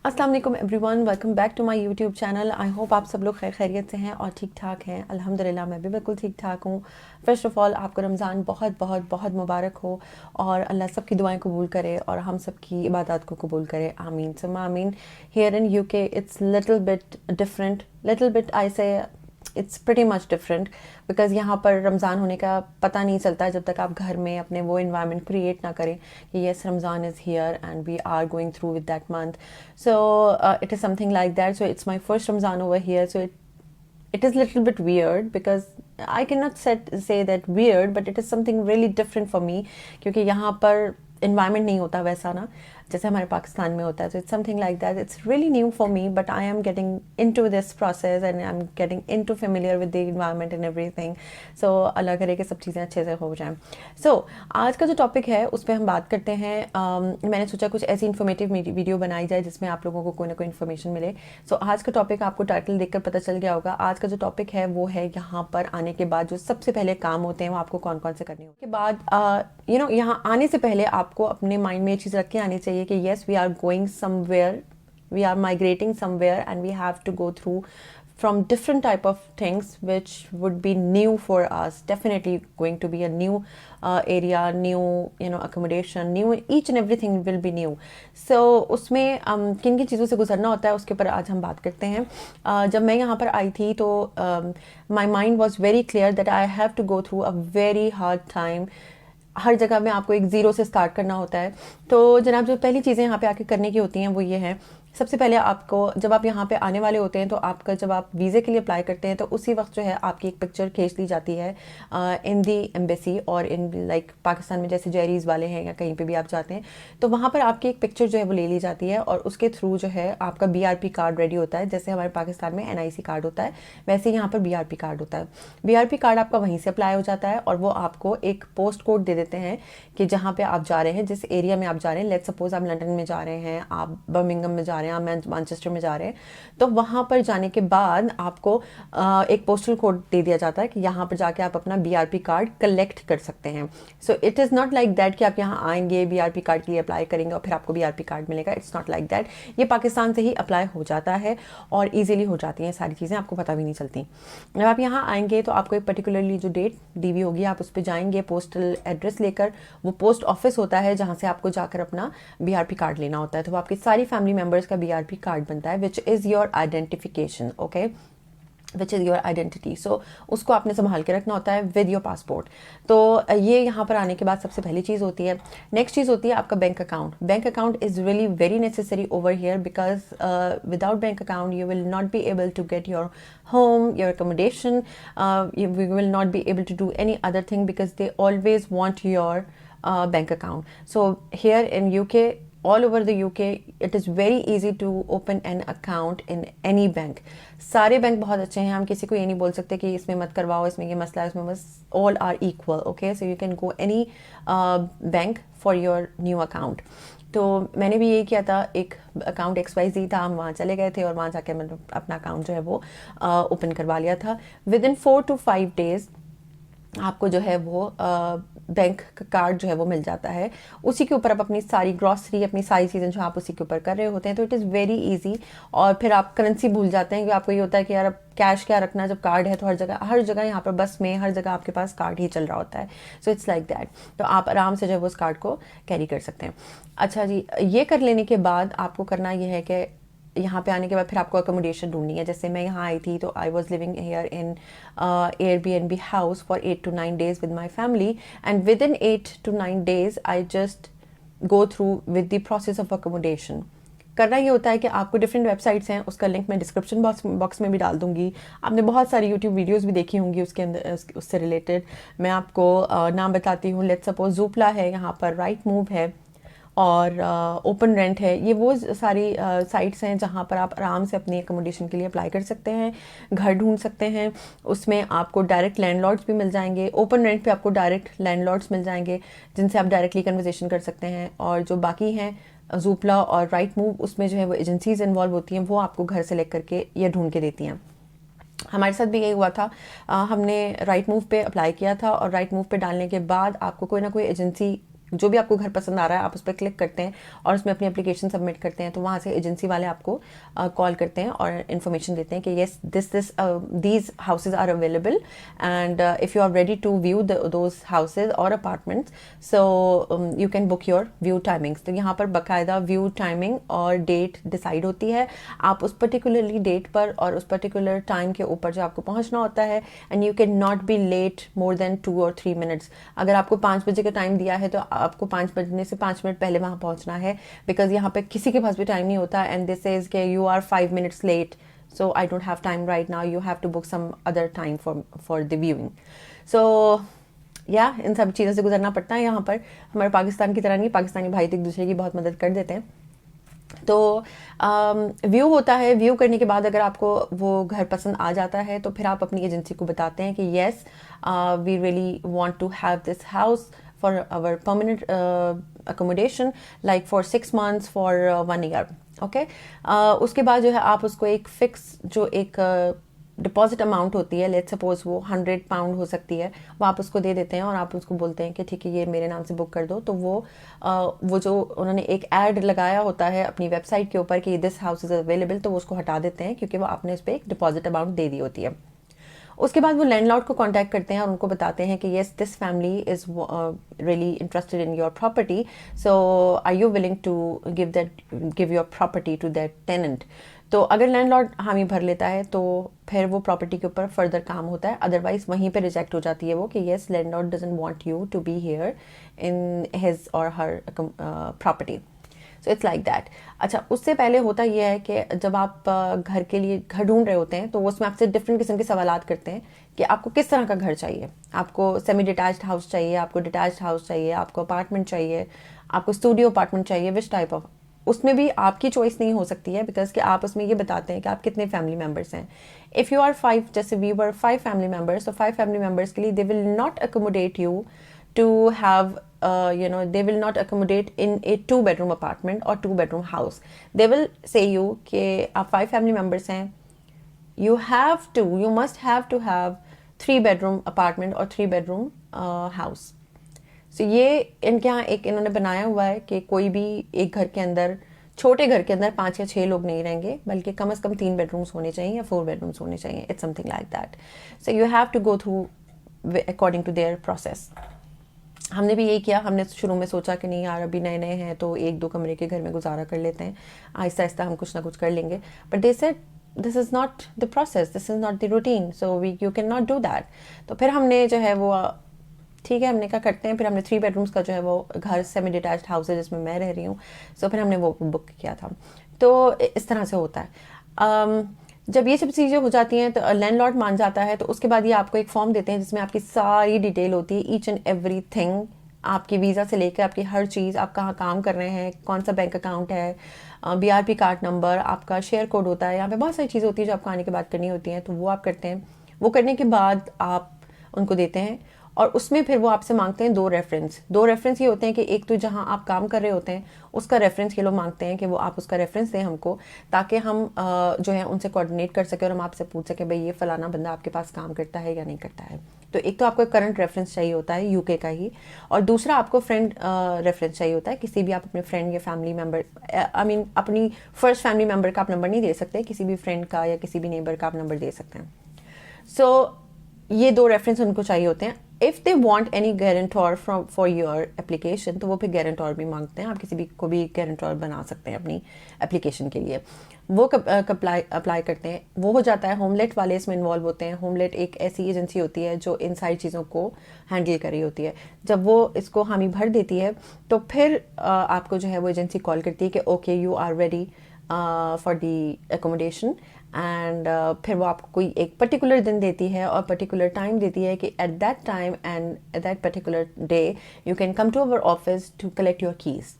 अस्सलाम वालेकुम everyone, welcome back to my YouTube channel. I hope आप सब लोग खैरियत से हैं और ठीक ठाक हैं। अल्हम्दुलिल्लाह मैं भी बिल्कुल ठीक ठाक हूँ। फ़र्स्ट ऑफ़ ऑल आपको रमज़ान बहुत बहुत बहुत मुबारक हो और अल्लाह सबकी दुआएं कबूल करे और हम सब की इबादत को कबूल करे, आमीन सुम्मा आमीन। Here in UK it's little bit different, little bit I say it's pretty much different because यहाँ पर रमज़ान होने का पता नहीं चलता जब तक आप घर में अपने वो इन्वायरमेंट क्रिएट ना करें कि yes Ramzan is here and we are going through with that month. So it is something like that. So it's my first Ramzan over here. So it is a little bit weird because I cannot say that weird, but it is something really different for me क्योंकि यहाँ पर environment नहीं होता वैसा ना जैसे हमारे पाकिस्तान में होता है. So it's something like that. It's really new for me, but I am getting into this process and I'm getting into familiar with the environment and everything. So अल्लाह करे कि सब चीज़ें अच्छे से हो जाएं. So आज का जो टॉपिक है उस पर हम बात करते हैं. मैंने सोचा कुछ ऐसी इन्फॉर्मेटिव वीडियो बनाई जाए जिसमें आप लोगों को कोई ना कोई इन्फॉर्मेशन मिले. So आज का टॉपिक आपको टाइटल देखकर पता चल गया होगा. आज का जो टॉपिक है वो है यहाँ पर आने के बाद जो सबसे पहले काम होते हैं वो आपको कौन कौन से करने होंगे. के बाद यहाँ आने से पहले आपको अपने माइंड में ये चीज़ रख के आनी चाहिए कि yes, we are going somewhere, we are migrating somewhere and we have to go through from different type of things which would be new for us. Definitely going to be a new area, new accommodation, new, each and everything will be new. So उसमें किन किन चीज़ों से गुजरना होता है उसके ऊपर आज हम बात करते हैं. जब मैं यहाँ पर आई थी तो my mind was very clear that I have to go through a very hard time. हर जगह में आपको एक ज़ीरो से स्टार्ट करना होता है. तो जनाब जो पहली चीज़ें यहाँ पे आके करने की होती हैं वो ये हैं. सबसे पहले आपको जब आप यहाँ पे आने वाले होते हैं तो आपका जब आप वीज़े के लिए अप्लाई करते हैं तो उसी वक्त जो है आपकी एक पिक्चर खींच ली जाती है इन दी एम्बेसी और इन लाइक पाकिस्तान में जैसे जेरीज़ वाले हैं या कहीं पे भी आप जाते हैं तो वहाँ पर आपकी एक पिक्चर जो है वो ले ली जाती है और उसके थ्रू जो है आपका BRP कार्ड रेडी होता है. जैसे हमारे पाकिस्तान में NIC कार्ड होता है वैसे यहाँ पर BRP कार्ड होता है. BRP कार्ड आपका वहीं से अप्लाई हो जाता है और वो आपको एक पोस्ट कोड दे देते हैं कि जहाँ पे आप जा रहे हैं, जिस एरिया में आप जा रहे हैं. लेट्स सपोज आप लंदन में जा रहे हैं, आप बर्मिंघम में जा रहे हैं, आप मैनचेस्टर में जा रहे हैं, तो वहाँ पर जाने के बाद आपको एक पोस्टल कोड दे दिया जाता है कि यहाँ पर जाके आप अपना BRP कार्ड कलेक्ट कर सकते हैं. So it is not like that कि आप यहाँ आएंगे BRP कार्ड के लिए अप्लाई करेंगे और फिर आपको BRP कार्ड मिलेगा. It's not like that. ये पाकिस्तान से ही अप्लाई हो जाता है और ईजिली हो जाती हैं सारी चीज़ें, आपको पता भी नहीं चलती. जब आप यहाँ आएंगे तो आपको एक पर्टिकुलरली जो डेट दी हुई होगी आप उस पर जाएंगे पोस्टल एड्रेस लेकर. वो पोस्ट ऑफिस होता है जहाँ से आपको जाकर अपना BRP कार्ड लेना होता है. तो वो आपकी सारी फैमिली मेम्बर्स का BRP कार्ड बनता है which is your identification. Okay, which is your identity. So उसको आपने संभाल के रखना होता है विद योर पासपोर्ट. तो ये यहाँ पर आने के बाद सबसे पहली चीज़ होती है. नेक्स्ट चीज़ होती है आपका bank account. Bank account is really very necessary over here because without bank account you will not be able to get your home, your accommodation. We will not be able to do any other thing because they always want your bank account. So here in UK, all over the UK, it is very easy to open an account in any bank. सारे bank बहुत अच्छे हैं. हम किसी को ये नहीं बोल सकते कि इसमें मत करवाओ, इसमें ये मसला है, इसमें बस all are equal. Okay, so you can go any bank for your new account. तो मैंने भी यही किया था. एक अकाउंट XYZ था, हम वहाँ चले गए थे और वहाँ जाके मैंने अपना अकाउंट जो है वो ओपन करवा लिया था. विदिन 4 to 5 days आपको जो है वो बैंक का कार्ड जो है वो मिल जाता है. उसी के ऊपर आप अपनी सारी ग्रॉसरी, अपनी सारी चीज़ें जो आप उसी के ऊपर कर रहे होते हैं. तो इट इज़ वेरी इजी. और फिर आप करेंसी भूल जाते हैं कि आपको ये होता है कि यार अब कैश क्या रखना, जब कार्ड है तो हर जगह यहाँ पर बस में हर जगह आपके पास कार्ड ही चल रहा होता है. सो इट्स लाइक दैट. तो आप आराम से जो है वो उस कार्ड को कैरी कर सकते हैं. अच्छा जी, ये कर लेने के बाद आपको करना ये है कि यहाँ पे आने के बाद फिर आपको अकोमोडेशन ढूंढनी है. जैसे मैं यहाँ आई थी तो I was living here in Airbnb house for 8 to 9 days with my family and with in 8 to 9 days I just go through with the process of accommodation. करना ये होता है कि आपको डिफरेंट वेबसाइट्स हैं, उसका लिंक मैं डिस्क्रिप्शन बॉक्स में भी डाल दूंगी. आपने बहुत सारी यूट्यूब वीडियोस भी देखी होंगी उसके अंदर उससे रिलेटेड. मैं आपको नाम बताती हूँ. लेट्स सपोज जूपला है, यहाँ पर राइट मूव है और ओपन रेंट है. ये वो सारी साइट्स हैं जहाँ पर आप आराम से अपनी अकोमोडेशन के लिए अप्लाई कर सकते हैं, घर ढूंढ सकते हैं. उसमें आपको डायरेक्ट लैंडलॉर्ड्स भी मिल जाएंगे. ओपन रेंट पे आपको डायरेक्ट लैंडलॉर्ड्स मिल जाएंगे जिनसे आप डायरेक्टली कन्वर्सेशन कर सकते हैं. और जो बाकी हैं जूपला और राइट मूव, उसमें जो है वो एजेंसीज इन्वॉल्व होती हैं, वो आपको घर से लेकर के ये ढूंढ के देती हैं. हमारे साथ भी यही हुआ था. हमने राइट मूव पे अप्लाई किया था और राइट मूव पे डालने के बाद आपको कोई ना कोई एजेंसी जो भी आपको घर पसंद आ रहा है आप उस पर क्लिक करते हैं और उसमें अपनी एप्लीकेशन सबमिट करते हैं, तो वहाँ से एजेंसी वाले आपको कॉल करते हैं और इन्फॉर्मेशन देते हैं कि yes these houses are available and if you are ready to view those houses और apartments, so you can book your view timings. तो यहाँ पर बाकायदा व्यू टाइमिंग और डेट डिसाइड होती है, आप उस पर्टिकुलरली डेट पर और उस पर्टिकुलर टाइम के ऊपर जो आपको पहुँचना होता है, and you can not be late more than 2 or 3 minutes। अगर आपको 5 बजे का टाइम दिया है तो आपको 5 बजने से 5 मिनट पहले वहाँ पहुँचना है, बिकॉज यहाँ पे किसी के पास भी टाइम नहीं होता, एंड दिस इज के you are 5 minutes late, so I don't have time right now, you have to book some other time for the viewing. So या इन सब चीज़ों से गुजरना पड़ता है। यहाँ पर हमारे पाकिस्तान की तरह नहीं, पाकिस्तानी भाई तो एक दूसरे की बहुत मदद कर देते हैं। तो व्यू होता है, व्यू करने के बाद अगर आपको वो घर पसंद आ जाता है तो फिर आप अपनी एजेंसी को बताते हैं कि yes we really want to have this house for our permanent accommodation, like for 6 months, for 1 year। Okay, उसके बाद जो है आप उसको एक फिक्स जो एक डिपॉजिट अमाउंट होती है, लेट्स सपोज वो £100 हो सकती है, वो आप उसको दे देते हैं और आप उसको बोलते हैं कि ठीक है ये मेरे नाम से बुक कर दो। तो वो जो उन्होंने एक ऐड लगाया होता है अपनी वेबसाइट के ऊपर कि दिस हाउस इज़ अवेलेबल, तो वो उसको हटा देते हैं क्योंकि वो आपने उस पर एक डिपॉजिट अमाउंट दे दी होती है। उसके बाद वो लैंडलॉर्ड को कांटेक्ट करते हैं और उनको बताते हैं कि yes this family is really interested in your property, so are you willing to give your property to that tenant. तो अगर लैंडलॉर्ड हामी भर लेता है तो फिर वो प्रॉपर्टी के ऊपर फर्दर काम होता है, अदरवाइज वहीं पे रिजेक्ट हो जाती है वो कि yes landlord doesn't want you to be here in his or her property. So it's like that. अच्छा, उससे पहले होता यह है कि जब आप घर के लिए घर ढूंढ रहे होते हैं तो वो उसमें आपसे डिफरेंट किस्म के सवालात करते हैं कि आपको किस तरह का घर चाहिए, आपको सेमी डिटैच्ड हाउस चाहिए, आपको डिटैच्ड हाउस चाहिए, आपको अपार्टमेंट चाहिए, आपको स्टूडियो अपार्टमेंट चाहिए, विच टाइप ऑफ। उसमें भी आपकी चॉइस नहीं हो सकती है, बिकॉज कि आप उसमें ये बताते हैं कि आप कितने फैमिली मेम्बर्स हैं। इफ़ यू आर 5, जैसे वी वर 5 फैमिली मेम्बर्स, तो 5 फैमिली मेम्बर्स के लिए they will not accommodate you to have they will not accommodate in a 2-bedroom apartment or 2-bedroom house. They will say you कि आप 5 family members हैं, you must have to have 3-bedroom apartment or 3-bedroom house. So ये इनके यहाँ एक इन्होंने बनाया हुआ है कि कोई भी एक घर के अंदर, छोटे घर के अंदर 5 या 6 लोग नहीं रहेंगे, बल्कि कम से कम 3 bedrooms होने चाहिए या 4 bedrooms होने चाहिए। It's something like that. So you have to go through according to their process. हमने भी यही किया। हमने शुरू में सोचा कि नहीं यार अभी नए नए हैं तो 1-2 कमरे के घर में गुजारा कर लेते हैं, आहिस्ता आहिस्ता हम कुछ ना कुछ कर लेंगे, but they said this is not the process, this is not the routine, so you can not do that. तो फिर हमने जो है वो ठीक है हमने क्या करते हैं, फिर हमने 3 bedrooms का जो है वो घर सेमी डिटैच्ड हाउस है जिसमें मैं रह रही हूँ, सो फिर हमने वो बुक किया था। तो इस तरह से होता है। जब ये सब चीज़ें हो जाती हैं तो लैंडलॉर्ड मान जाता है, तो उसके बाद ये आपको एक फॉर्म देते हैं जिसमें आपकी सारी डिटेल होती है, ईच एंड एवरी थिंग, आपकी वीज़ा से लेकर आपकी हर चीज़, आप कहाँ काम कर रहे हैं, कौन सा बैंक अकाउंट है, BRP कार्ड नंबर, आपका शेयर कोड होता है, यहाँ पे बहुत सारी चीज़ें होती है जो आपको आने के बाद करनी होती हैं, तो वो आप करते हैं। वो करने के बाद आप उनको देते हैं और उसमें फिर वो आपसे मांगते हैं 2 रेफरेंस ये होते हैं कि एक तो जहाँ आप काम कर रहे होते हैं उसका रेफरेंस ये लोग मांगते हैं कि वो आप उसका रेफरेंस दें हमको, ताकि हम जो है उनसे कोऑर्डिनेट कर सकें और हम आपसे पूछ सकें भाई ये फलाना बंदा आपके पास काम करता है या नहीं करता है। तो एक तो आपको करंट रेफरेंस चाहिए होता है यूके का ही, और दूसरा आपको फ्रेंड रेफरेंस चाहिए होता है। किसी भी आप अपने फ्रेंड या फैमिली मेम्बर, अपनी फर्स्ट फैमिली मेम्बर का आप नंबर नहीं दे सकते, किसी भी फ्रेंड का या किसी भी नेबर का आप नंबर दे सकते हैं। सो ये 2 रेफरेंस उनको चाहिए होते हैं। If they want any guarantor for your application, तो वो फिर गारंटर भी मांगते हैं, आप किसी भी को भी गारंटर बना सकते हैं अपनी एप्लीकेशन के लिए। वो अप्लाई करते हैं, वो हो जाता है। होमलेट वाले इसमें इन्वॉल्व होते हैं। होमलेट एक ऐसी एजेंसी होती है जो इन सारी चीज़ों को हैंडल कर रही होती है। जब वो इसको हामी भर देती है तो फिर आपको जो है वो एजेंसी कॉल करती है कि okay you are ready for the accommodation, and फिर वो आपको कोई एक पर्टिकुलर दिन देती है और पर्टिकुलर टाइम देती है कि at that time and at that particular day you can come to our office to collect your keys.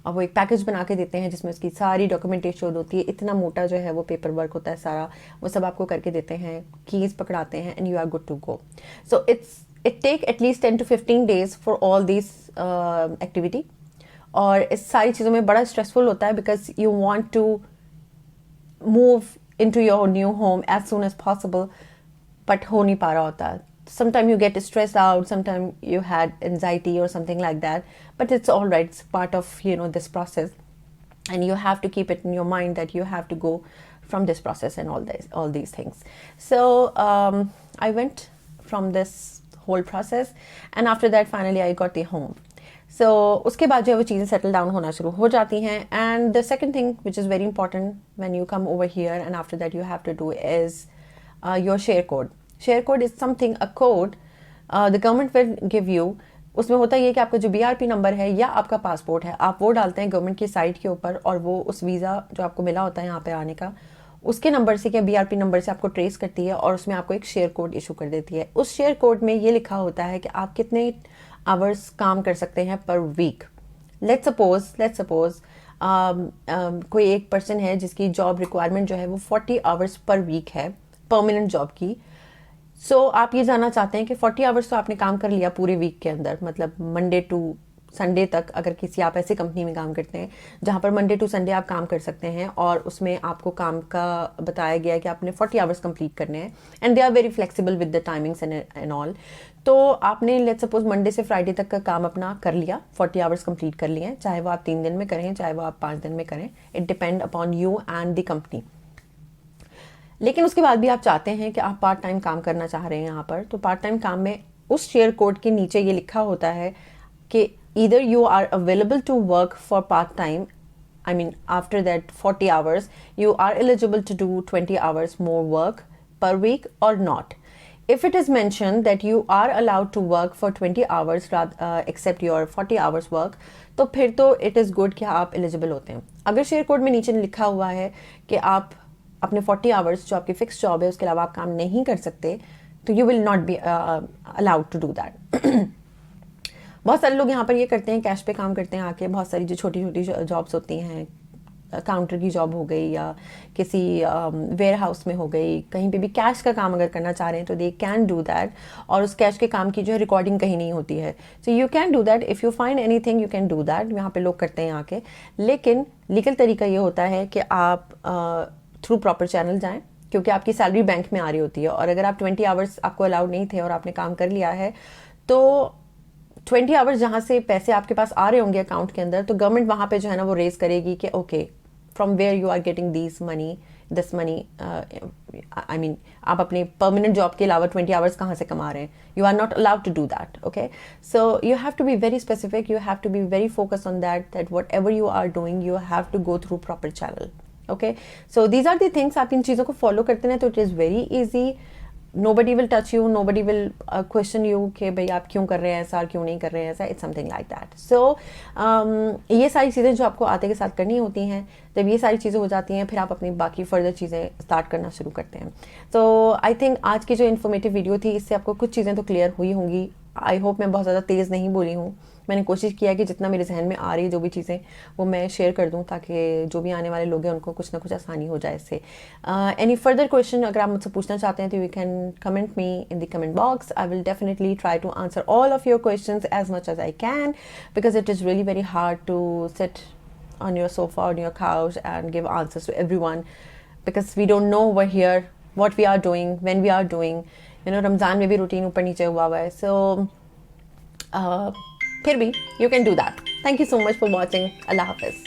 और वो एक पैकेज बना के देते हैं जिसमें उसकी सारी डॉक्यूमेंटेशन होती है, इतना मोटा जो है वो पेपर वर्क होता है सारा, वो सब आपको करके देते हैं, कीज़ पकड़ाते हैं and you are good to go. So it take at least 10 to 15 days for all this activity. और इस सारी चीज़ों में बड़ा स्ट्रेसफुल होता है because you want to move into your new home as soon as possible, but हो नहीं पा रहा होता। Sometimes you get stressed out, sometimes you had anxiety or something like that, but it's all right. It's part of, this process, and you have to keep it in your mind that you have to go from this process and all these things. So I went from this whole process, and after that finally I got the home. So उसके बाद जो है वो चीज़ें settle down होना शुरू हो जाती हैं. And the second thing which is very important when you come over here and after that you have to do is your share code. Share code is something, a code the government will give you. उसमें होता ही है कि आपका जो BRP number है या आपका passport है, आप वो डालते हैं गवर्नमेंट की साइट के ऊपर, और वो उस वीज़ा जो आपको मिला होता है यहाँ पे आने का, उसके नंबर से क्या BRP नंबर से आपको ट्रेस करती है और उसमें आपको एक शेयर कोड इशू कर देती है. उस शेयर कोड में ये लिखा होता है कि आप कितने आवर्स काम कर सकते हैं पर वीक. लेट्स सपोज कोई एक पर्सन है जिसकी जॉब रिक्वायरमेंट जो है वो 40 आवर्स पर वीक है, परमानेंट जॉब की. सो आप ये जानना चाहते हैं कि 40 आवर्स तो आपने काम कर लिया पूरे वीक के अंदर, मतलब मंडे टू संडे तक. अगर किसी आप ऐसी कंपनी में काम करते हैं जहाँ पर मंडे टू संडे आप काम कर सकते हैं और उसमें आपको काम का बताया गया है कि आपने 40 आवर्स कंप्लीट करने हैं, and they are very flexible with the timings and all. तो आपने लेट्स सपोज मंडे से फ्राइडे तक का काम अपना कर लिया, 40 आवर्स कंप्लीट कर लिए हैं, चाहे वो आप 3 दिन में करें चाहे वो आप 5 दिन में करें. It depend upon you and the company. लेकिन उसके बाद भी आप चाहते हैं कि आप पार्ट टाइम काम करना चाह रहे हैं यहाँ पर, तो पार्ट टाइम काम में उस शेयर कोड के नीचे ये लिखा होता है कि either you are available to work for part time, I mean after that 40 hours you are eligible to do 20 hours more work per week or not. If it is mentioned that you are allowed to work for 20 hours except your 40 hours work, तो फिर तो it is good कि आप eligible होते हैं. अगर share code में नीचे लिखा हुआ है कि आप अपने 40 आवर्स जो आपकी फिक्स जॉब है उसके अलावा आप काम नहीं कर सकते, तो you will not be allowed to do that. बहुत सारे लोग यहाँ पर ये करते हैं, कैश पे काम करते हैं आके. बहुत सारी जो छोटी छोटी जॉब्स होती हैं, काउंटर की जॉब हो गई या किसी वेयर हाउस में हो गई, कहीं पे भी कैश का काम अगर करना चाह रहे हैं तो दे कैन डू दैट. और उस कैश के काम की जो है रिकॉर्डिंग कहीं नहीं होती है. सो you can do that if you find anything, you can do that. यहाँ पे लोग करते हैं आके. लेकिन लीगल तरीका ये होता है कि आप थ्रू प्रॉपर चैनल जाएं, क्योंकि आपकी सैलरी बैंक में आ रही होती है. और अगर आप 20 आवर्स आपको अलाउड नहीं थे और आपने काम कर लिया है, तो 20 आवर्स जहाँ से पैसे आपके पास आ रहे होंगे अकाउंट के अंदर, तो गवर्नमेंट वहाँ पे जो है ना वो रेज करेगी कि okay, from where you are getting this money. I mean आप अपने परमानेंट जॉब के अलावा 20 आवर्स कहाँ से कमा रहे हैं. You are not allowed to do that. Okay, so you have to be very specific, you have to be very focus on that whatever you are doing you have to go through proper channel. Okay, so these are the things. आप इन चीज़ों को follow करते हैं तो it is very easy. nobody will touch you, nobody will question you कि भाई आप क्यों कर रहे हैं ऐसा, क्यों नहीं कर रहे हैं ऐसा. It's something like that. So ये सारी चीज़ें जो आपको आते के साथ करनी होती हैं, जब ये सारी चीज़ें हो जाती हैं फिर आप अपनी बाकी फर्दर चीज़ें स्टार्ट करना शुरू करते हैं. तो आई थिंक आज की जो इन्फॉर्मेटिव वीडियो थी इससे आपको कुछ चीज़ें तो क्लियर हुई होंगी. आई होप मैं बहुत ज़्यादा तेज़ नहीं बोली हूँ. मैंने कोशिश किया कि जितना मेरे जहन में आ रही है जो भी चीज़ें वो मैं शेयर कर दूं, ताकि जो भी आने वाले लोग हैं उनको कुछ ना कुछ आसानी हो जाए इससे. एनी फर्दर क्वेश्चन अगर आप मुझसे पूछना चाहते हैं तो you can comment me in the comment box. I will definitely try to answer all of your questions as much as I can, because it is really very hard to sit on your sofa, on your couch and give answers to everyone, because we don't know over here what we are doing, when we are doing. Ramzan में भी routine ऊपर नीचे हुआ है. So फिर भी you can do that. Thank you so much for watching. Allah Hafiz.